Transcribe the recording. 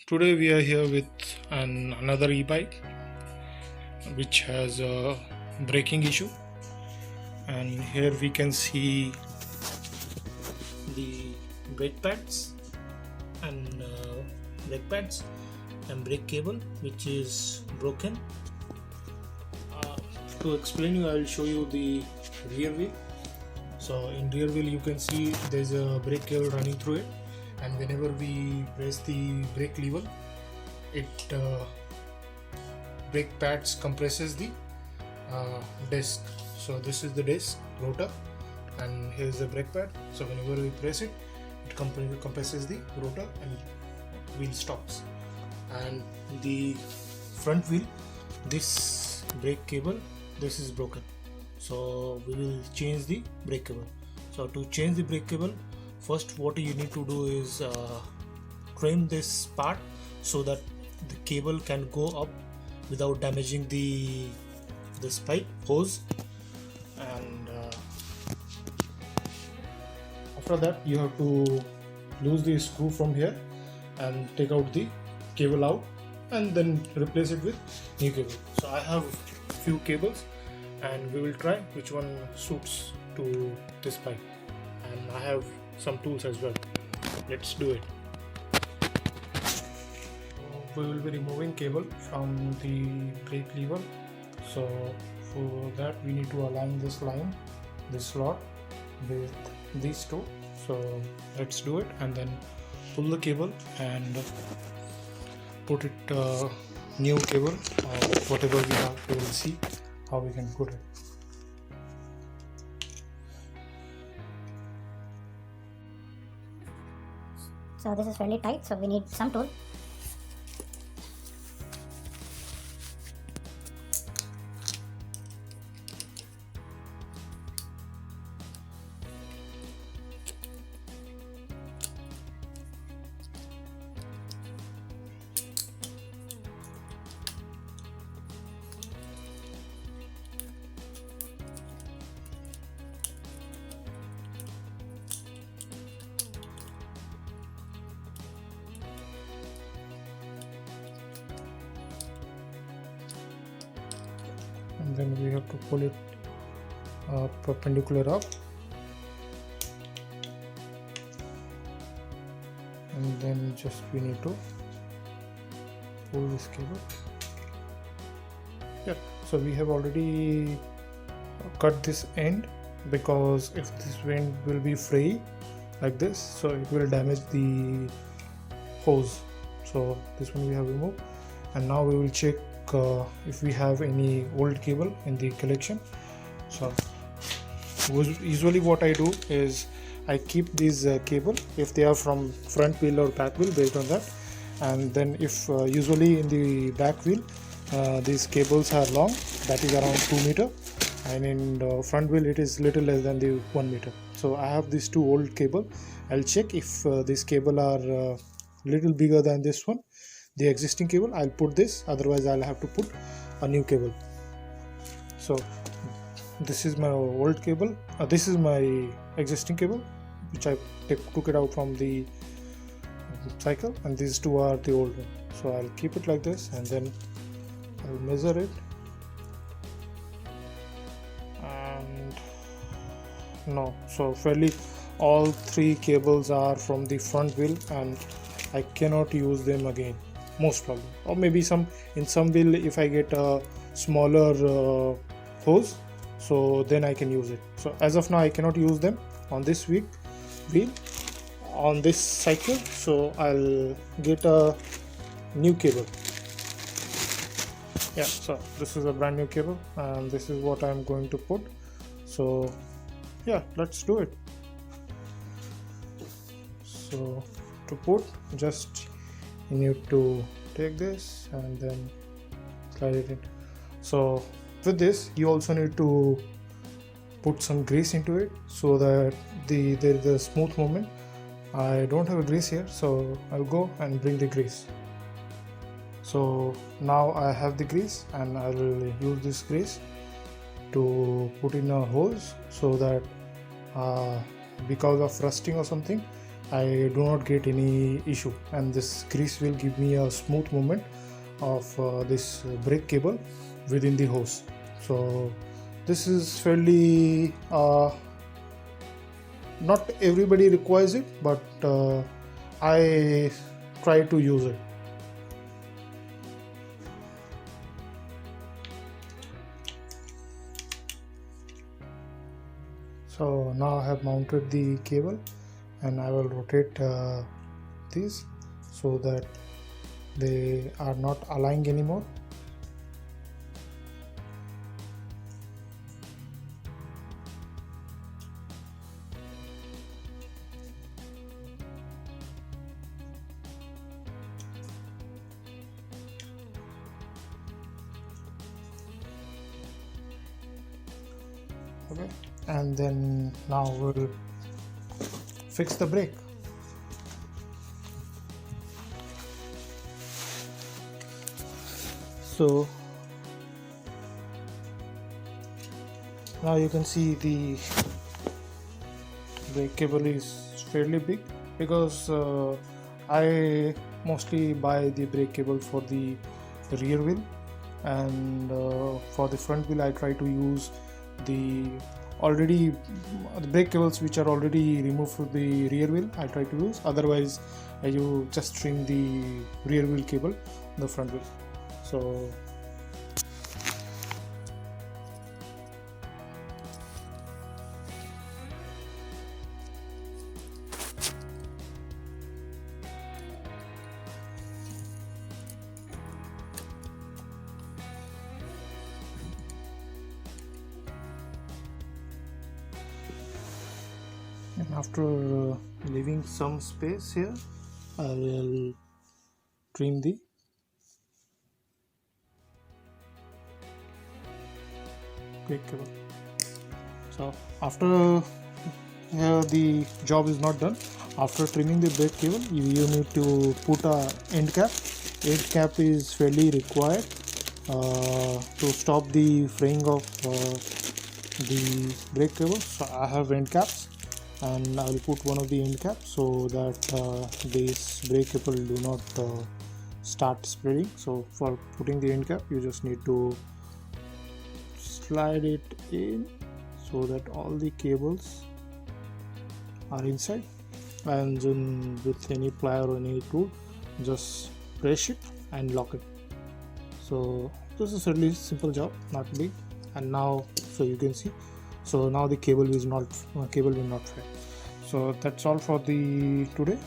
Today we are here with another e-bike which has a braking issue, and here we can see the brake pads and brake cable which is broken. To explain you, I will show you the rear wheel. So in rear wheel you can see there's a brake cable running through it, and whenever we press the brake lever, it brake pads compresses the disc. So this is the disc rotor, and here's the brake pad. So whenever we press it, it compresses the rotor and wheel stops. And the front wheel, this brake cable, this is broken, so we will change the brake cable. So to change the brake cable, first what you need to do is trim this part so that the cable can go up without damaging this pipe hose. And after that you have to lose the screw from here and take out the cable out, and then replace it with new cable. So I have few cables, and we will try which one suits to this pipe, and I have some tools as well. Let's do it. We will be removing cable from the brake lever. So for that we need to align this slot with these two. So let's do it, and then pull the cable and put it new cable or whatever we have. We will see how we can put it. So this is fairly tight, so we need some tool. And then we have to pull it perpendicular up, and then just we need to pull this cable. Yeah, so we have already cut this end, because if this end will be free like this, so it will damage the hose. So this one we have removed, and now we will check if we have any old cable in the collection. So usually what I do is I keep these cable if they are from front wheel or back wheel, based on that. And then if usually in the back wheel these cables are long, that is around 2 meter, and in the front wheel it is little less than the 1 meter. So I have these two old cable. I'll check if these cable are little bigger than this one, the existing cable. I'll put this, otherwise I'll have to put a new cable. So this is my old cable, this is my existing cable, which I took it out from the cycle, and these two are the old one. So I'll keep it like this, and then I'll measure it. And no, so fairly all three cables are from the front wheel, and I cannot use them again, most probably. Or maybe in some wheel, if I get a smaller hose, so then I can use it. So as of now I cannot use them on this wheel on this cycle, so I'll get a new cable. Yeah, so this is a brand new cable, and this is what I'm going to put. So yeah, let's do it. So to put, just you need to take this and then slide it in. So with this you also need to put some grease into it, so that there is a smooth movement. I don't have a grease here, so I'll go and bring the grease. So now I have the grease, and I will use this grease to put in a hose, so that because of rusting or something, I do not get any issue, and this grease will give me a smooth movement of this brake cable within the hose. So this is fairly not everybody requires it, but I try to use it. So now I have mounted the cable, and I will rotate these so that they are not aligning anymore. Okay, and then now we'll fix the brake. So now you can see the brake cable is fairly big, because I mostly buy the brake cable for the rear wheel, and for the front wheel I try to use the brake cables which are already removed from the rear wheel. I try to use, otherwise you just string the rear wheel cable in the front wheel. So and after leaving some space here, I will trim the brake cable. So after the job is not done, after trimming the brake cable, you need to put a end cap. End cap is fairly required to stop the fraying of the brake cable. So I have end caps, and I will put one of the end caps so that this brake cable do not start spreading. So for putting the end cap, you just need to slide it in so that all the cables are inside, and then with any plier or any tool just press it and lock it. So this is a really simple job, not big. And now, so you can see, so now the cable will not fray. So that's all for the today.